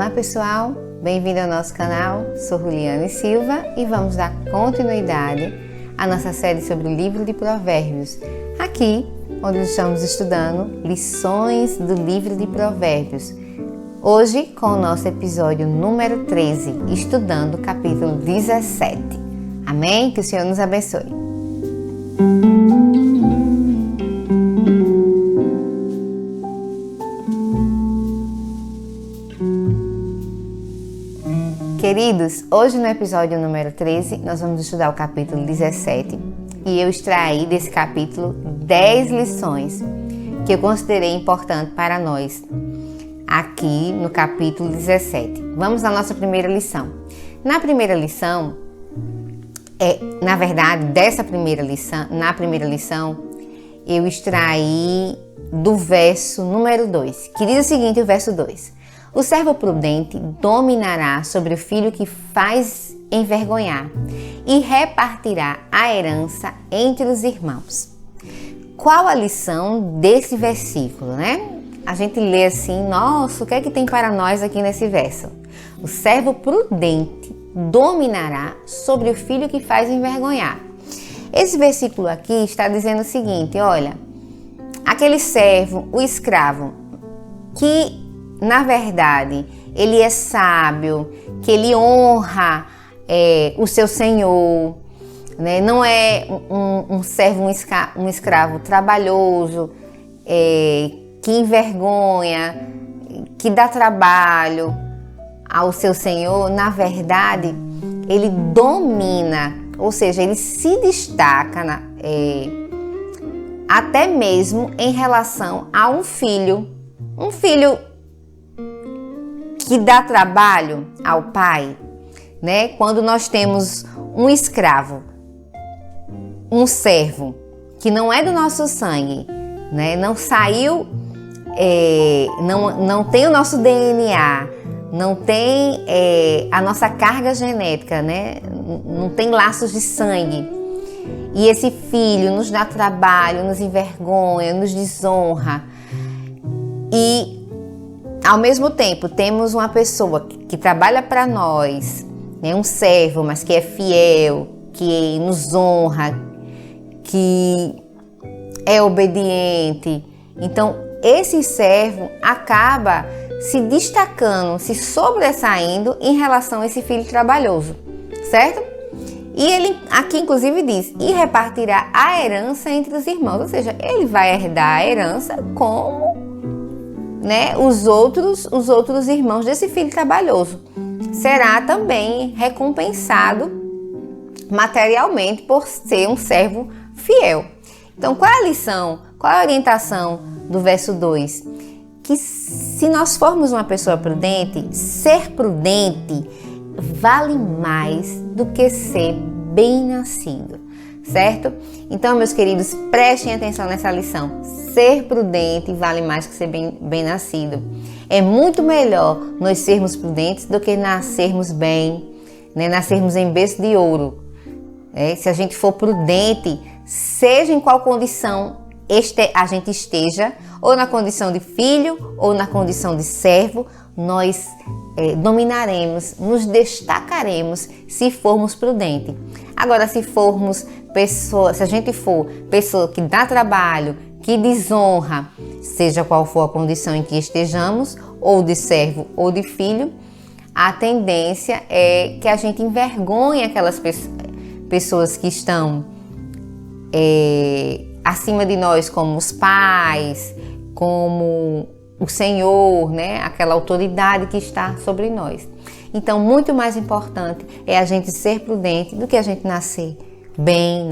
Olá pessoal, bem-vindo ao nosso canal, sou Juliane Silva e vamos dar continuidade à nossa série sobre o livro de Provérbios, aqui onde estamos estudando lições do livro de Provérbios, hoje com o nosso episódio número 13, estudando o capítulo 17. Amém? Que o Senhor nos abençoe. Queridos, hoje no episódio número 13, nós vamos estudar o capítulo 17 e eu extraí desse capítulo 10 lições que eu considerei importante para nós aqui no capítulo 17. Vamos à nossa primeira lição. Na primeira lição, na primeira lição, eu extraí do verso número 2, que diz o seguinte, o verso 2. O servo prudente dominará sobre o filho que faz envergonhar e repartirá a herança entre os irmãos. Qual a lição desse versículo, né? A gente lê assim, nossa, o que é que tem para nós aqui nesse verso? O servo prudente dominará sobre o filho que faz envergonhar. Esse versículo aqui está dizendo o seguinte, olha, aquele servo, o escravo, que na verdade, ele é sábio, que ele honra o seu senhor, né? Não é um servo, um escravo trabalhoso, que envergonha, que dá trabalho ao seu senhor. Na verdade, ele domina, ou seja, ele se destaca até mesmo em relação a um filho que dá trabalho ao pai, né? Quando nós temos um escravo, um servo, que não é do nosso sangue, né? Não saiu, não tem o nosso DNA, não tem a nossa carga genética, né? Não tem laços de sangue. E esse filho nos dá trabalho, nos envergonha, nos desonra. E ao mesmo tempo, temos uma pessoa que trabalha para nós, né, um servo, mas que é fiel, que nos honra, que é obediente. Então, esse servo acaba se destacando, se sobressaindo em relação a esse filho trabalhoso, certo? E ele aqui inclusive diz, e repartirá a herança entre os irmãos, ou seja, ele vai herdar a herança como, né, os outros irmãos desse filho trabalhoso. Será também recompensado materialmente por ser um servo fiel. Então, qual é a lição? Qual é a orientação do verso 2? Que se nós formos uma pessoa prudente, ser prudente vale mais do que ser bem-nascido, certo? Então, meus queridos, prestem atenção nessa lição. Ser prudente vale mais que ser bem-nascido. É muito melhor nós sermos prudentes do que nascermos bem, né? Nascermos em berço de ouro. Se a gente for prudente, seja em qual condição a gente esteja, ou na condição de filho, ou na condição de servo, nós dominaremos, nos destacaremos se formos prudentes. Agora, se a gente for pessoa que dá trabalho, que desonra, seja qual for a condição em que estejamos, ou de servo ou de filho, a tendência é que a gente envergonhe aquelas pessoas que estão acima de nós, como os pais, como o Senhor, né? Aquela autoridade que está sobre nós. Então, muito mais importante é a gente ser prudente do que a gente nascer bem,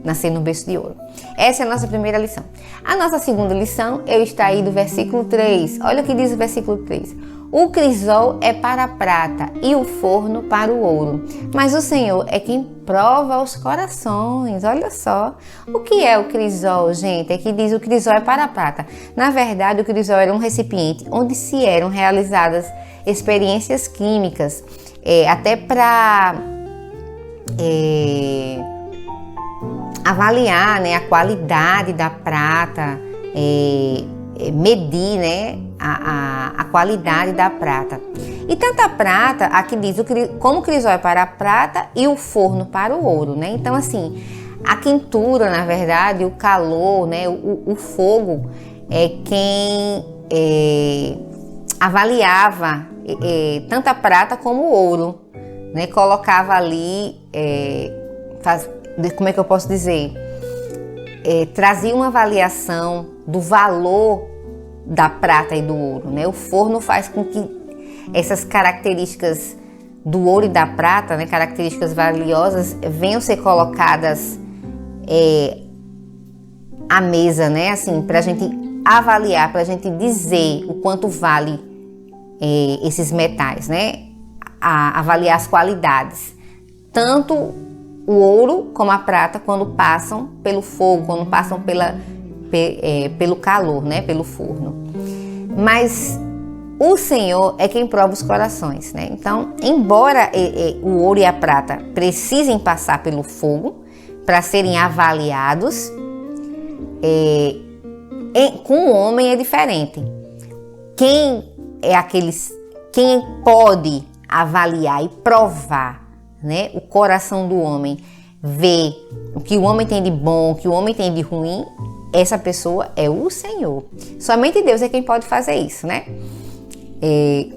nascer no berço de ouro. Essa é a nossa primeira lição. A nossa segunda lição, eu extraí do versículo 3. Olha o que diz o versículo 3. O crisol é para a prata e o forno para o ouro, mas o Senhor é quem prova os corações. Olha só. O que é o crisol, gente? É que diz o crisol é para a prata. Na verdade, o crisol era um recipiente onde se eram realizadas experiências químicas, até para avaliar, né, a qualidade da prata, medir, né, a qualidade da prata. E tanta prata, aqui diz, como o crisol é para a prata e o forno para o ouro, né? Então, assim, a quentura, na verdade, o calor, né? O fogo é quem avaliava tanto a prata como o ouro, né? Colocava ali, como é que eu posso dizer? Trazia uma avaliação do valor da prata e do ouro, né? O forno faz com que essas características do ouro e da prata, né, características valiosas, venham ser colocadas à mesa, né, assim, para a gente avaliar, para a gente dizer o quanto vale esses metais, né, avaliar as qualidades, tanto o ouro como a prata, quando passam pelo fogo, quando passam pelo calor, né, pelo forno. Mas o Senhor é quem prova os corações, né? Então, embora o ouro e a prata precisem passar pelo fogo para serem avaliados, com o homem é diferente. Quem pode avaliar e provar, né, o coração do homem, ver o que o homem tem de bom, o que o homem tem de ruim, essa pessoa é o Senhor. Somente Deus é quem pode fazer isso, né?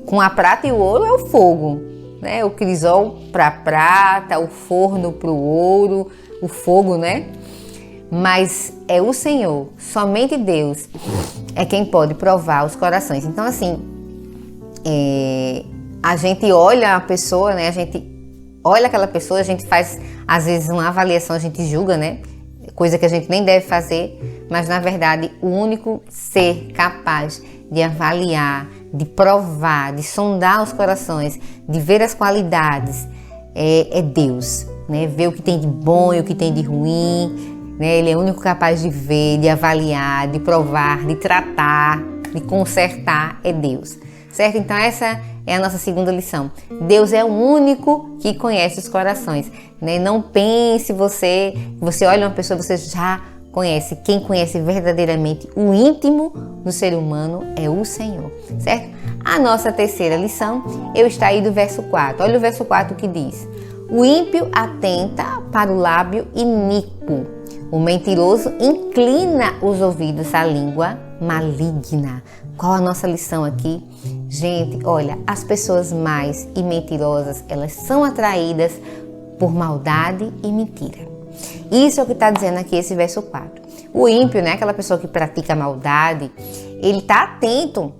Com a prata e o ouro é o fogo, né? O crisol para a prata, o forno para o ouro, o fogo, né? Mas é o Senhor, somente Deus é quem pode provar os corações. Então, assim, a gente olha a pessoa, né? A gente olha aquela pessoa, a gente faz, às vezes, uma avaliação, a gente julga, né? Coisa que a gente nem deve fazer, mas, na verdade, o único ser capaz de avaliar, de provar, de sondar os corações, de ver as qualidades, é Deus, né? Ver o que tem de bom e o que tem de ruim, né? Ele é o único capaz de ver, de avaliar, de provar, de tratar, de consertar, é Deus, certo? Então essa é a nossa segunda lição. Deus é o único que conhece os corações, né? Não pense você olha uma pessoa, você já conhece. Quem conhece verdadeiramente o íntimo do ser humano é o Senhor, certo? A nossa terceira lição, eu está aí do verso 4. Olha o verso 4 que diz: o ímpio atenta para o lábio iníquo, o mentiroso inclina os ouvidos à língua maligna. Qual a nossa lição aqui? Gente, olha, as pessoas más e mentirosas, elas são atraídas por maldade e mentira. Isso é o que está dizendo aqui esse verso 4. O ímpio, né, aquela pessoa que pratica maldade, ele está atento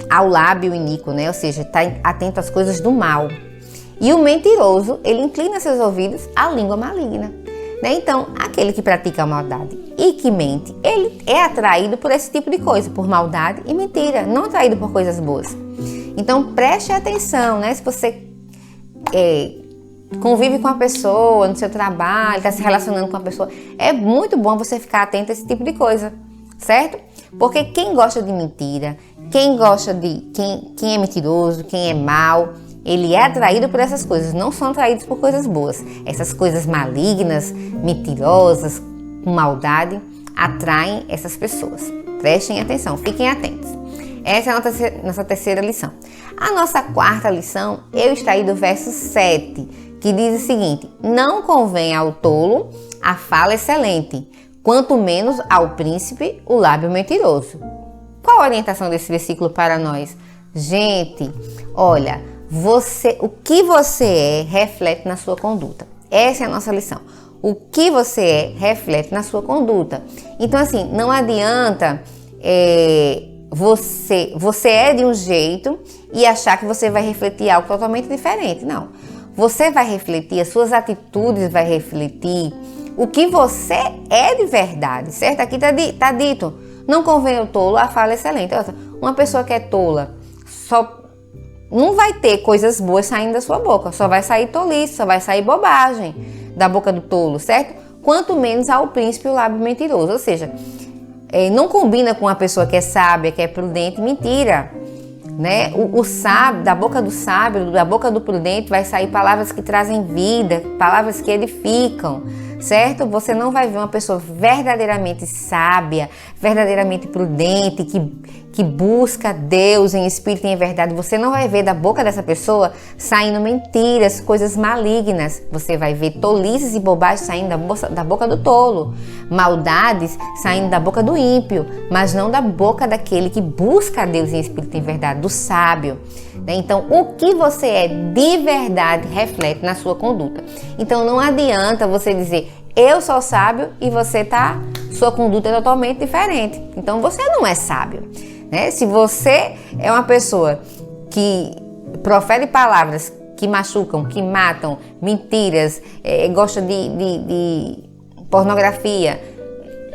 ao lábio iníquo, né, ou seja, está atento às coisas do mal. E o mentiroso, ele inclina seus ouvidos à língua maligna, né? Então, aquele que pratica a maldade e que mente, ele é atraído por esse tipo de coisa, por maldade e mentira, não atraído por coisas boas. Então, preste atenção, né? Se você convive com a pessoa no seu trabalho, está se relacionando com a pessoa, é muito bom você ficar atento a esse tipo de coisa, certo? Porque quem gosta de mentira, quem é mentiroso, quem é mau, ele é atraído por essas coisas, não são atraídos por coisas boas. Essas coisas malignas, mentirosas, com maldade, atraem essas pessoas. Prestem atenção, fiquem atentos. Essa é a nossa terceira lição. A nossa quarta lição, eu está aí do verso 7, que diz o seguinte: não convém ao tolo a fala excelente, quanto menos ao príncipe o lábio mentiroso. Qual a orientação desse versículo para nós? Gente, olha, o que você é reflete na sua conduta. Essa é a nossa lição. O que você é reflete na sua conduta. Então, assim, não adianta você é de um jeito e achar que você vai refletir algo totalmente diferente. Não. Você vai refletir, as suas atitudes vai refletir o que você é de verdade, certo? Aqui tá dito, não convém ao tolo a fala excelente. Uma pessoa que é tola só não vai ter coisas boas saindo da sua boca, só vai sair tolice, só vai sair bobagem da boca do tolo, certo? Quanto menos ao príncipe o lábio mentiroso, ou seja, não combina com uma pessoa que é sábia, que é prudente, mentira, né? O sábio, da boca do sábio, da boca do prudente vai sair palavras que trazem vida, palavras que edificam, certo? Você não vai ver uma pessoa verdadeiramente sábia, verdadeiramente prudente, que busca Deus em espírito e em verdade, você não vai ver da boca dessa pessoa saindo mentiras, coisas malignas. Você vai ver tolices e bobagens saindo da boca do tolo, maldades saindo da boca do ímpio, mas não da boca daquele que busca Deus em espírito e em verdade, do sábio. Então, o que você é de verdade reflete na sua conduta. Então, não adianta você dizer, eu sou sábio, e sua conduta é totalmente diferente. Então, você não é sábio. Né? Se você é uma pessoa que profere palavras que machucam, que matam, mentiras, gosta de pornografia,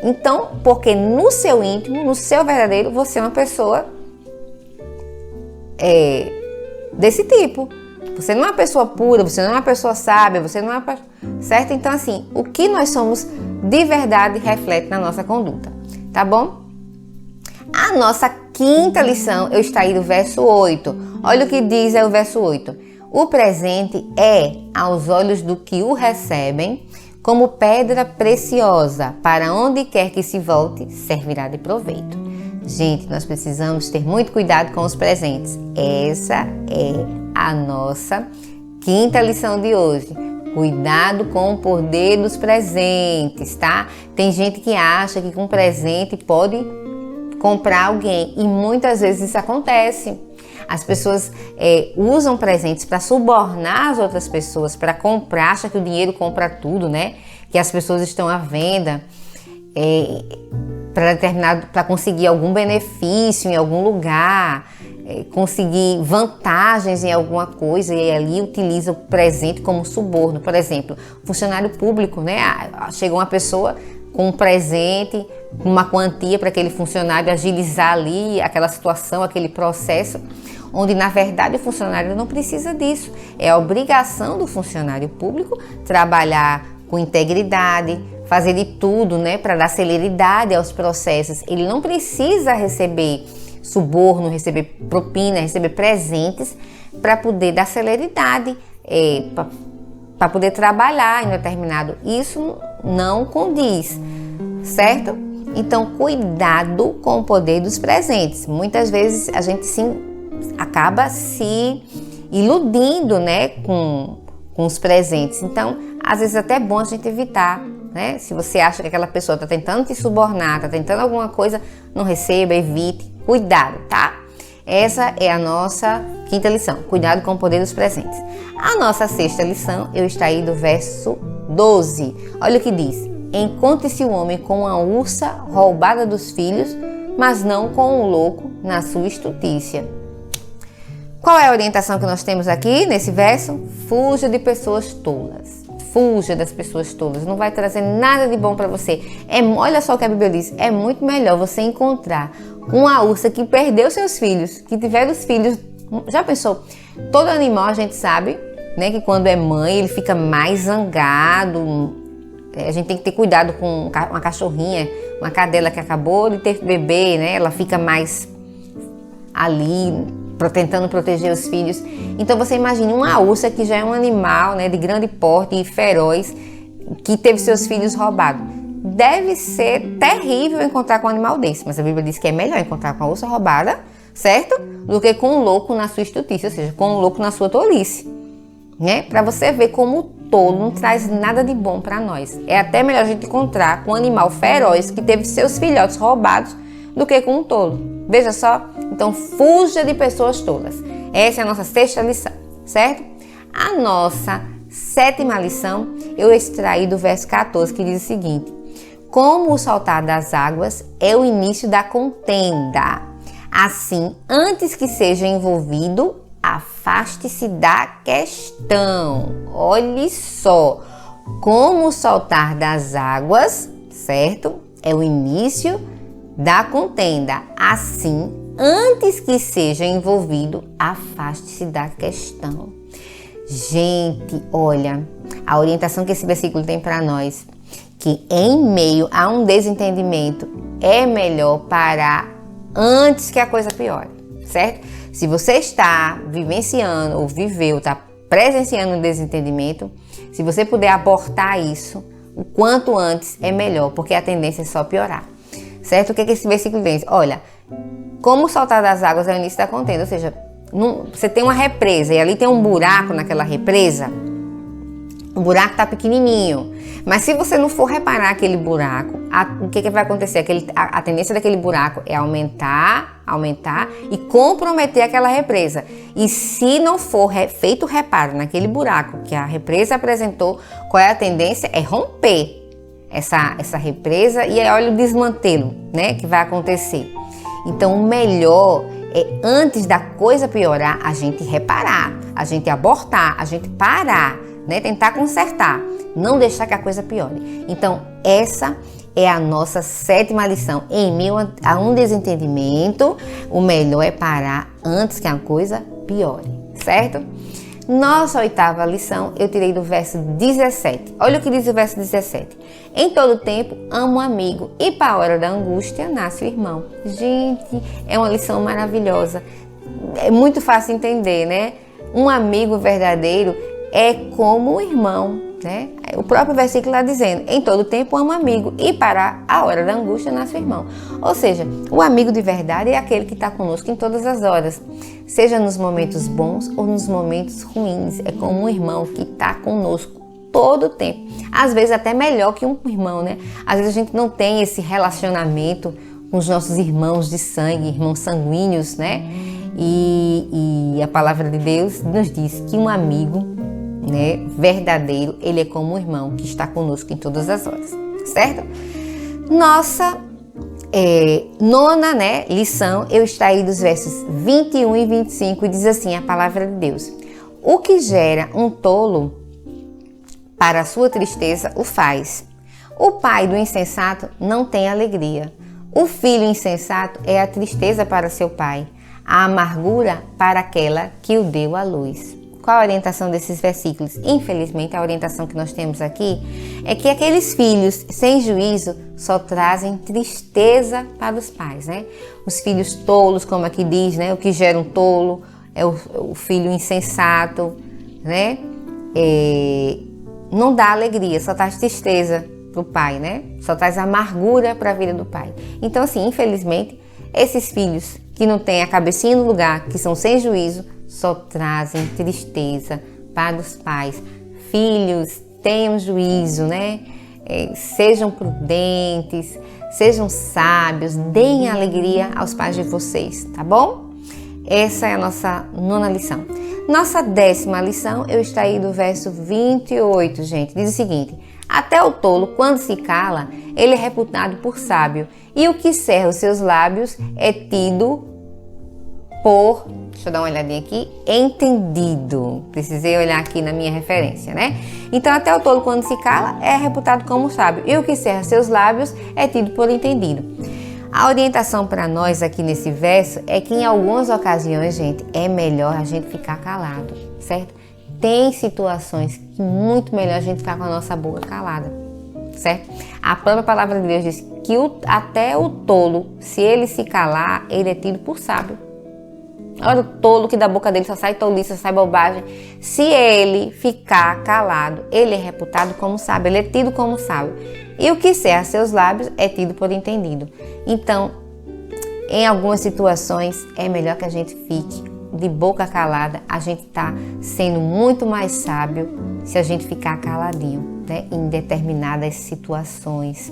então, porque no seu íntimo, no seu verdadeiro, você é uma pessoa desse tipo. Você não é uma pessoa pura, você não é uma pessoa sábia, você não é uma... certo? Então, assim, o que nós somos de verdade reflete na nossa conduta, tá bom? A nossa quinta lição, eu extraí do verso 8. Olha o que diz o verso 8. O presente é, aos olhos do que o recebem, como pedra preciosa, para onde quer que se volte, servirá de proveito. Gente, nós precisamos ter muito cuidado com os presentes. Essa é a nossa quinta lição de hoje. Cuidado com o poder dos presentes, tá? Tem gente que acha que com presente pode comprar alguém, e muitas vezes isso acontece. As pessoas usam presentes para subornar as outras pessoas, para comprar, acha que o dinheiro compra tudo, né? Que as pessoas estão à venda para conseguir algum benefício em algum lugar, conseguir vantagens em alguma coisa, e ali utiliza o presente como suborno. Por exemplo, funcionário público, né? Chega uma pessoa com um presente, uma quantia para aquele funcionário agilizar ali aquela situação, aquele processo, onde na verdade o funcionário não precisa disso. É a obrigação do funcionário público trabalhar com integridade, fazer de tudo, né, para dar celeridade aos processos. Ele não precisa receber suborno, receber propina, receber presentes para poder dar celeridade, para poder trabalhar em determinado. Isso não condiz, certo? Então, cuidado com o poder dos presentes. Muitas vezes a gente acaba se iludindo, né, com os presentes. Então, às vezes até é bom a gente evitar, né? Se você acha que aquela pessoa está tentando te subornar, está tentando alguma coisa, não receba, evite. Cuidado, tá? Essa é a nossa quinta lição. Cuidado com o poder dos presentes. A nossa sexta lição, eu extraí do verso 12. Olha o que diz. Encontre-se o homem com a ursa roubada dos filhos, mas não com o louco na sua estutícia. Qual é a orientação que nós temos aqui nesse verso? Fuja de pessoas tolas. Fuja das pessoas tolas. Não vai trazer nada de bom para você. Olha só o que a Bíblia diz. É muito melhor você encontrar uma ursa que perdeu seus filhos, que tiver os filhos. Já pensou? Todo animal a gente sabe, né, que quando é mãe ele fica mais zangado. A gente tem que ter cuidado com uma cachorrinha, uma cadela que acabou de ter bebê, né? Ela fica mais ali, tentando proteger os filhos. Então você imagine uma ursa que já é um animal, né, de grande porte e feroz, que teve seus filhos roubados. Deve ser terrível encontrar com um animal desse, mas a Bíblia diz que é melhor encontrar com a ursa roubada, certo? Do que com um louco na sua estutícia, ou seja, com um louco na sua tolice, né? Para você ver como o tolo não traz nada de bom para nós. É até melhor a gente encontrar com um animal feroz que teve seus filhotes roubados do que com um tolo. Veja só, então fuja de pessoas tolas. Essa é a nossa sexta lição, certo? A nossa sétima lição eu extraí do verso 14, que diz o seguinte: como o saltar das águas é o início da contenda, assim, antes que seja envolvido, afaste-se da questão. Olhe só, como o saltar das águas, certo? É o início da contenda, assim, antes que seja envolvido, afaste-se da questão. Gente, olha, a orientação que esse versículo tem para nós, que em meio a um desentendimento é melhor parar antes que a coisa piore, certo? Se você está vivenciando ou viveu, está presenciando um desentendimento, se você puder abortar isso o quanto antes é melhor, porque a tendência é só piorar, certo? O que esse versículo diz? Olha, Como soltar das águas é o início da contenda, ou seja, você tem uma represa e ali tem um buraco naquela represa, o buraco está pequenininho, mas se você não for reparar aquele buraco, o que vai acontecer? A tendência daquele buraco é aumentar e comprometer aquela represa. E se não for feito o reparo naquele buraco que a represa apresentou, qual é a tendência? É romper essa represa e aí olha o desmantelo, né, que vai acontecer. Então o melhor é, antes da coisa piorar, a gente reparar, a gente abortar, a gente parar, né, tentar consertar, não deixar que a coisa piore. Então essa é a nossa 7ª lição. Em meio a um desentendimento, o melhor é parar antes que a coisa piore, certo? Nossa 8ª lição eu tirei do verso 17. Olha o que diz o verso 17. Em todo tempo, ama o amigo e para a hora da angústia, nasce o irmão. Gente, é uma lição maravilhosa. É muito fácil entender, né? Um amigo verdadeiro é como um irmão, né? O próprio versículo está dizendo, em todo tempo ama o amigo e para a hora da angústia nasce o irmão. Ou seja, o amigo de verdade é aquele que está conosco em todas as horas, seja nos momentos bons ou nos momentos ruins. É como um irmão que está conosco todo o tempo. Às vezes até melhor que um irmão, né? Às vezes a gente não tem esse relacionamento com os nossos irmãos de sangue, irmãos sanguíneos, né? E a palavra de Deus nos diz que um amigo, né, verdadeiro, ele é como um irmão que está conosco em todas as horas, certo? Nossa 9ª, né, lição, eu extraí dos versos 21 e 25 e diz assim a palavra de Deus: o que gera um tolo para a sua tristeza o faz. O pai do insensato não tem alegria. O filho insensato é a tristeza para seu pai, a amargura para aquela que o deu à luz. Qual a orientação desses versículos? Infelizmente, a orientação que nós temos aqui é que aqueles filhos sem juízo só trazem tristeza para os pais, né? Os filhos tolos, como aqui diz, né? O que gera um tolo é o filho insensato, né? Não dá alegria, só traz tristeza para o pai, né? Só traz amargura para a vida do pai. Então, assim, infelizmente, esses filhos que não têm a cabecinha no lugar, que são sem juízo, só trazem tristeza para os pais. Filhos, tenham juízo, né? Sejam prudentes, sejam sábios, deem alegria aos pais de vocês, tá bom? Essa é a nossa 9ª lição. Nossa 10ª lição, eu extraí do verso 28, gente. Diz o seguinte: até o tolo, quando se cala, ele é reputado por sábio, e o que cerra os seus lábios é tido por, deixa eu dar uma olhadinha aqui, entendido. Precisei olhar aqui na minha referência, né? Então, até o tolo, quando se cala, é reputado como sábio, e o que cerra seus lábios é tido por entendido. A orientação para nós aqui nesse verso é que em algumas ocasiões, gente, é melhor a gente ficar calado, certo? Tem situações que muito melhor a gente ficar com a nossa boca calada, certo? A própria palavra de Deus diz que até o tolo, se ele se calar, ele é tido por sábio. Olha o tolo que da boca dele só sai tolice, só sai bobagem. Se ele ficar calado, ele é reputado como sábio, ele é tido como sábio. E o que cerra seus lábios é tido por entendido. Então, em algumas situações, é melhor que a gente fique de boca calada. A gente está sendo muito mais sábio se a gente ficar caladinho, né? Em determinadas situações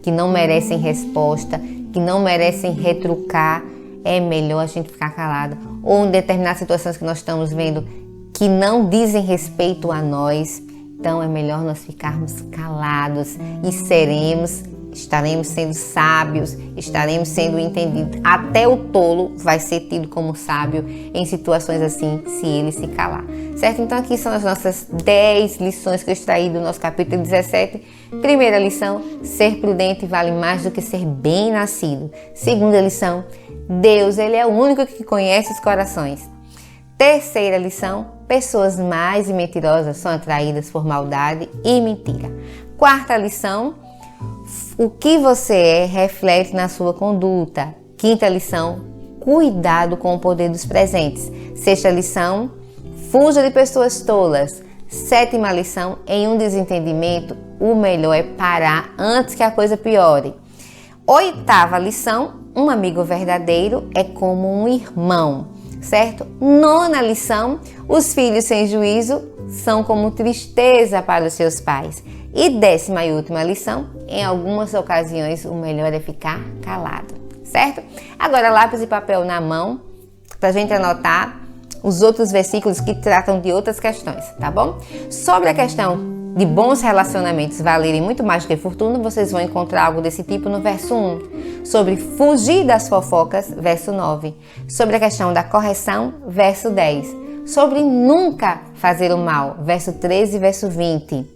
que não merecem resposta, que não merecem retrucar, é melhor a gente ficar calado. Ou em determinadas situações que nós estamos vendo que não dizem respeito a nós, então é melhor nós ficarmos calados e estaremos sendo sábios, estaremos sendo entendidos. Até o tolo vai ser tido como sábio em situações assim, se ele se calar, certo? Então aqui são as nossas 10 lições que eu extraí do nosso capítulo 17. Primeira lição: ser prudente vale mais do que ser bem nascido. Segunda lição: Deus, ele é o único que conhece os corações. Terceira lição: pessoas más e mentirosas são atraídas por maldade e mentira. Quarta lição: o que você é reflete na sua conduta. Quinta lição: cuidado com o poder dos presentes. Sexta lição: fuja de pessoas tolas. Sétima lição: em um desentendimento, o melhor é parar antes que a coisa piore. Oitava lição: um amigo verdadeiro é como um irmão, certo? 9ª lição, os filhos sem juízo são como tristeza para os seus pais. E 10ª e última lição, em algumas ocasiões o melhor é ficar calado, certo? Agora lápis e papel na mão, para a gente anotar os outros versículos que tratam de outras questões, tá bom? Sobre a questão de bons relacionamentos valerem muito mais do que fortuna, vocês vão encontrar algo desse tipo no verso 1. Sobre fugir das fofocas, verso 9. Sobre a questão da correção, verso 10. Sobre nunca fazer o mal, verso 13 e verso 20.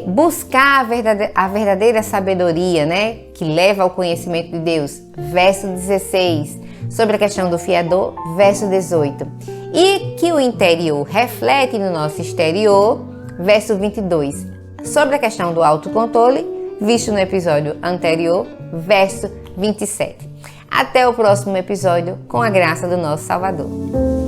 Buscar a verdadeira sabedoria, né, que leva ao conhecimento de Deus, verso 16. Sobre a questão do fiador, verso 18. E que o interior reflete no nosso exterior, verso 22. Sobre a questão do autocontrole, visto no episódio anterior, verso 27. Até o próximo episódio, com a graça do nosso Salvador.